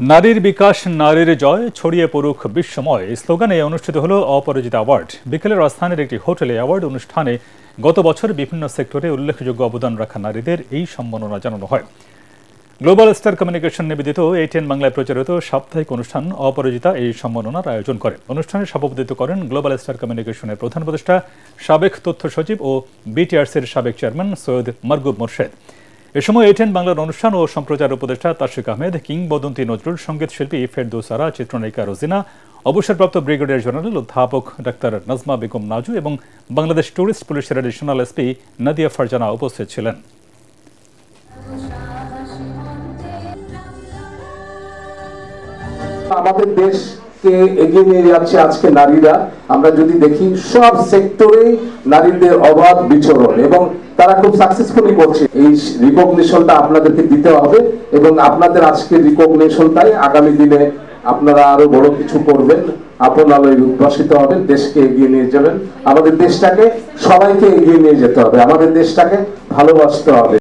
নারীর বিকাশ নারীর জয় ছড়িয়ে পড়ুক বিশ্বময় স্লোগানে অনুষ্ঠিত হলো অপরাজিতা অ্যাওয়ার্ড। বিকেলে রাজধানীর একটি হোটেলে অ্যাওয়ার্ড অনুষ্ঠানে গত বছর বিভিন্ন সেক্টরে উল্লেখযোগ্য অবদান রাখা নারীদের এই সম্মাননা জানানো হয়। গ্লোবাল স্টার কমিউনিকেশন নিবেদিত ATN বাংলায় প্রচারিত সাপ্তাহিক অনুষ্ঠান অপরাজিতা এই সম্মাননার আয়োজন করে। অনুষ্ঠানে সভাপতিত্ব করেন গ্লোবাল স্টার কমিউনিকেশনের প্রধান উপদেষ্টা, সাবেক তথ্য সচিব ও BTRC-র সাবেক চেয়ারম্যান সৈয়দ মারগুব মোর্শেদ। এ সময় ATN বাংলার অনুষ্ঠান ও সম্প্রচার উপদেষ্টা তাশরিক আহমেদ, কিংবদন্তি নজরুল সঙ্গীত শিল্পী ফেরদৌস আরা, চিত্রনায়িকা রোজিনা, অবসরপ্রাপ্ত ব্রিগেডিয়ার জেনারেল অধ্যাপক ডাক্তার নাজমা বেগম নাজু এবং বাংলাদেশ ট্যুরিস্ট পুলিশের অ্যাডিশনাল SP নাদিয়া ফারজানা উপস্থিত ছিলেন। আমাদের দেশকে এগিয়ে নিয়ে যাচ্ছে আজকে নারীরা। আমরা যদি দেখি সব সেক্টরে নারীদের অবাধ বিচরণ এবং তারা খুব সাকসেসফুলি করছে। এই রিকগনিশনটা আপনাদেরকে দিতে হবে এবং আপনাদের আজকে রিকগনিশনটাই আগামী দিনে আপনারা আরো বড় কিছু করবেন, আপন আলোয় উদ্ভাসিত হবেন, দেশকে এগিয়ে নিয়ে যাবেন। আমাদের দেশটাকে সবাইকে এগিয়ে নিয়ে যেতে হবে, আমাদের দেশটাকে ভালোবাসতে হবে।